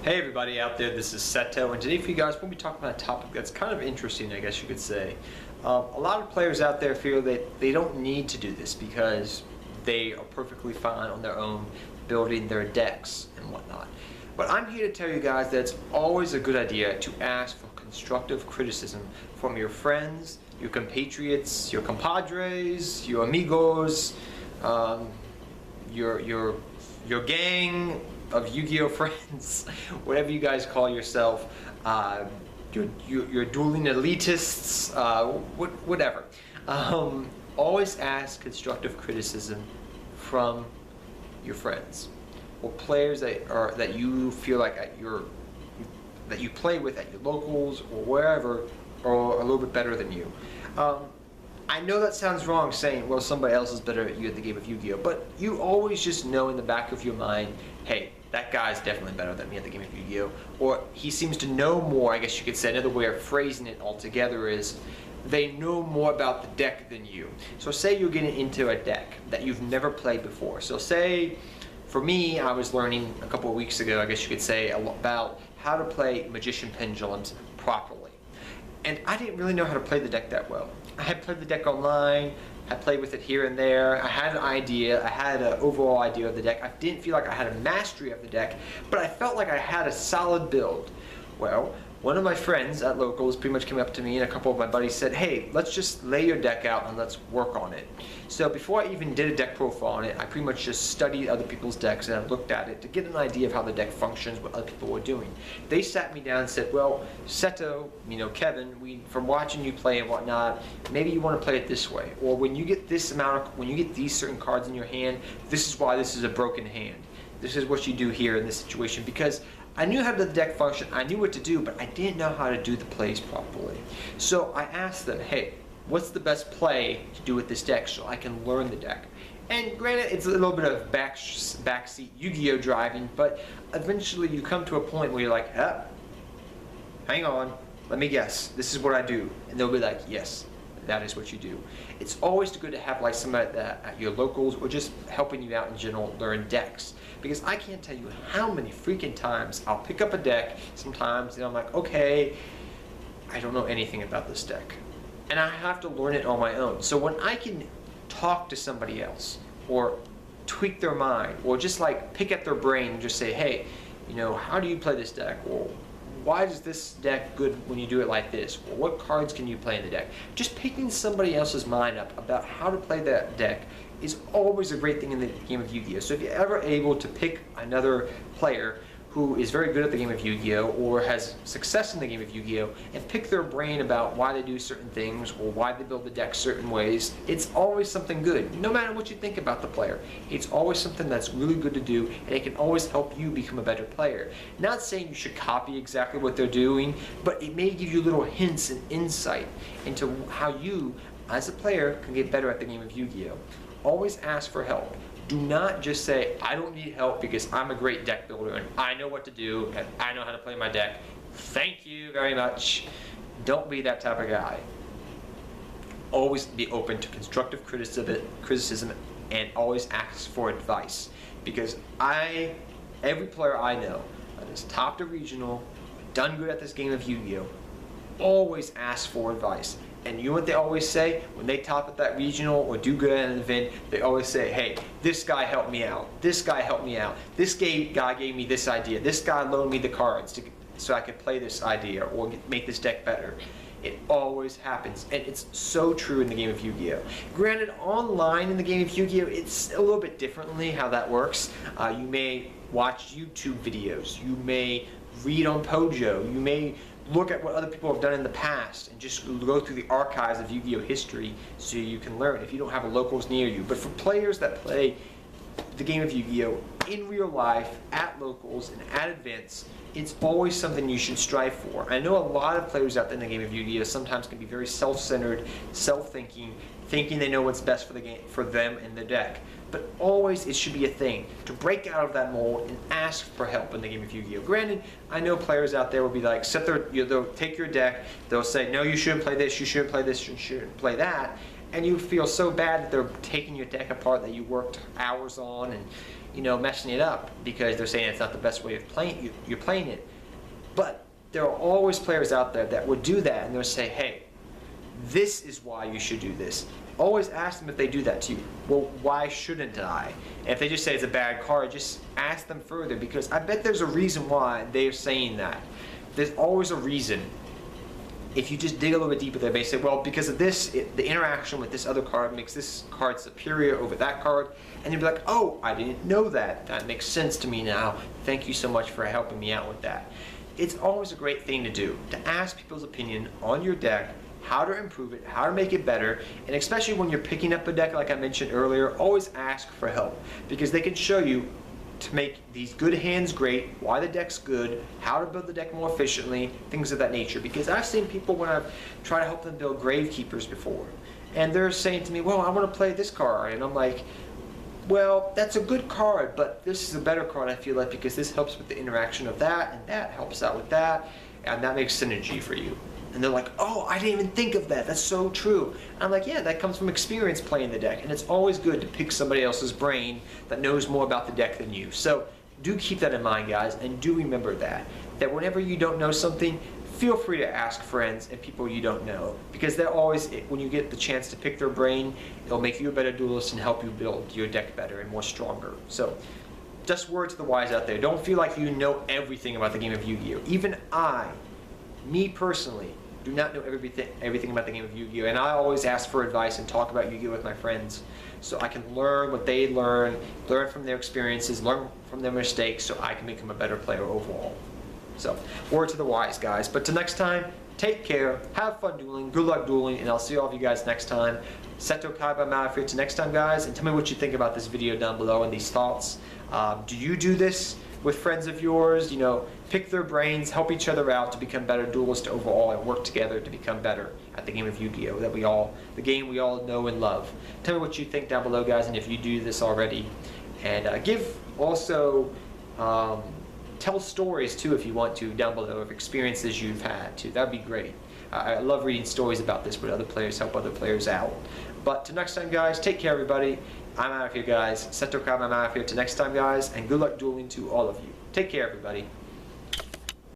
Hey everybody out there, this is Seto, and today for you guys we'll be talking about a topic that's kind of interesting, I guess you could say. A lot of players out there feel that they don't need to do this because they are perfectly fine on their own building their decks and whatnot. But I'm here to tell you guys that it's always a good idea to ask for constructive criticism from your friends, your compatriots, your compadres, your amigos, your gang of Yu-Gi-Oh friends, whatever you guys call yourself, your dueling elitists, whatever. Always ask constructive criticism from your friends or players that you feel like that you play with at your locals or wherever, or a little bit better than you. I know that sounds wrong saying, well, somebody else is better at you at the game of Yu-Gi-Oh, but you always just know in the back of your mind, hey, that guy's definitely better than me at the game of Yu-Gi-Oh, or he seems to know more. I guess you could say another way of phrasing it altogether is they know more about the deck than you. So say you're getting into a deck that you've never played before. So say, for me, I was learning a couple of weeks ago, I guess you could say, about how to play Magician Pendulums properly. And I didn't really know how to play the deck that well. I had played the deck online, I played with it here and there, I had an idea, I had an overall idea of the deck. I didn't feel like I had a mastery of the deck, but I felt like I had a solid build. Well, one of my friends at locals pretty much came up to me and a couple of my buddies said, hey, let's just lay your deck out and let's work on it. So before I even did a deck profile on it, I pretty much just studied other people's decks and I looked at it to get an idea of how the deck functions, what other people were doing. They sat me down and said, well, Seto, Kevin, from watching you play and whatnot, maybe you want to play it this way. Or when you get this when you get these certain cards in your hand, this is why this is a broken hand. This is what you do here in this situation, because I knew how the deck functioned, I knew what to do, but I didn't know how to do the plays properly. So I asked them, hey, what's the best play to do with this deck so I can learn the deck? And granted, it's a little bit of backseat Yu-Gi-Oh driving, but eventually you come to a point where you're like, hang on, let me guess, this is what I do. And they'll be like, yes, that is what you do. It's always good to have like somebody at your locals or just helping you out in general learn decks. Because I can't tell you how many freaking times I'll pick up a deck sometimes and I'm like, okay, I don't know anything about this deck. And I have to learn it on my own. So when I can talk to somebody else or tweak their mind or just like pick at their brain and just say, hey, how do you play this deck? Or why is this deck good when you do it like this? Or what cards can you play in the deck? Just picking somebody else's mind up about how to play that deck is always a great thing in the game of Yu-Gi-Oh! So if you're ever able to pick another player who is very good at the game of Yu-Gi-Oh! Or has success in the game of Yu-Gi-Oh! And pick their brain about why they do certain things or why they build the deck certain ways, it's always something good. No matter what you think about the player, it's always something that's really good to do and it can always help you become a better player. Not saying you should copy exactly what they're doing, but it may give you little hints and insight into how you, as a player, can get better at the game of Yu-Gi-Oh! Always ask for help. Do not just say, I don't need help because I'm a great deck builder and I know what to do and I know how to play my deck. Thank you very much. Don't be that type of guy. Always be open to constructive criticism and always ask for advice. Because every player I know that is top to regional, done good at this game of Yu-Gi-Oh, always ask for advice. And you know what they always say? When they top at that regional or do good at an event, they always say, hey, this guy helped me out. This guy helped me out. This guy gave me this idea. This guy loaned me the cards so I could play this idea or make this deck better. It always happens, and it's so true in the game of Yu-Gi-Oh! Granted, online in the game of Yu-Gi-Oh! It's a little bit differently how that works. You may watch YouTube videos. You may read on Pojo. You may look at what other people have done in the past and just go through the archives of Yu-Gi-Oh! History so you can learn if you don't have a locals near you. But for players that play the game of Yu-Gi-Oh! In real life, at locals, and at events, it's always something you should strive for. I know a lot of players out there in the game of Yu-Gi-Oh! Sometimes can be very self-centered, self-thinking, thinking they know what's best for the game, for them and their deck. But always it should be a thing to break out of that mold and ask for help in the game of Yu-Gi-Oh! Granted, I know players out there will be like, they'll take your deck, they'll say, no, you shouldn't play this, you shouldn't play this, you shouldn't play that. And you feel so bad that they're taking your deck apart that you worked hours on, and messing it up because they're saying it's not the best way of playing. You're playing it, but there are always players out there that would do that, and they'll say, hey, this is why you should do this. Always ask them if they do that to you. Well, why shouldn't I? And if they just say it's a bad card, just ask them further, because I bet there's a reason why they're saying that. There's always a reason. If you just dig a little bit deeper, they may say, well, because of this, the interaction with this other card makes this card superior over that card. And you'll be like, oh, I didn't know that. That makes sense to me now. Thank you so much for helping me out with that. It's always a great thing to do, to ask people's opinion on your deck, how to improve it, how to make it better, and especially when you're picking up a deck like I mentioned earlier, always ask for help, because they can show you to make these good hands great, why the deck's good, how to build the deck more efficiently, things of that nature. Because I've seen people when I've tried to help them build Gravekeepers before, and they're saying to me, well, I want to play this card, and I'm like, well, that's a good card, but this is a better card, I feel like, because this helps with the interaction of that, and that helps out with that, and that makes synergy for you. And they're like, oh, I didn't even think of that. That's so true. And I'm like, yeah, that comes from experience playing the deck. And it's always good to pick somebody else's brain that knows more about the deck than you. So do keep that in mind, guys, and do remember that whenever you don't know something, feel free to ask friends and people you don't know, because they're always, when you get the chance to pick their brain, it'll make you a better duelist and help you build your deck better and more stronger. So just word to the wise out there. Don't feel like you know everything about the game of Yu-Gi-Oh! Even me personally, do not know everything about the game of Yu-Gi-Oh! And I always ask for advice and talk about Yu-Gi-Oh! With my friends, so I can learn what they learn from their experiences, learn from their mistakes, so I can become a better player overall. So, word to the wise, guys. But till next time, take care, have fun dueling, good luck dueling, and I'll see all of you guys next time. Seto Kaiba, I'm out of here. Till next time, guys, and tell me what you think about this video down below and these thoughts. Do you do this with friends of yours? Pick their brains, help each other out to become better duelists overall, and work together to become better at the game of Yu-Gi-Oh! The game we all know and love. Tell me what you think down below, guys, and if you do this already. And tell stories too, if you want to, down below, of experiences you've had too. That'd be great. I love reading stories about this, where other players help other players out. But till next time, guys, take care, everybody. I'm out of here, guys. Seto Kaiba, I'm out of here. Till next time, guys, and good luck dueling to all of you. Take care, everybody.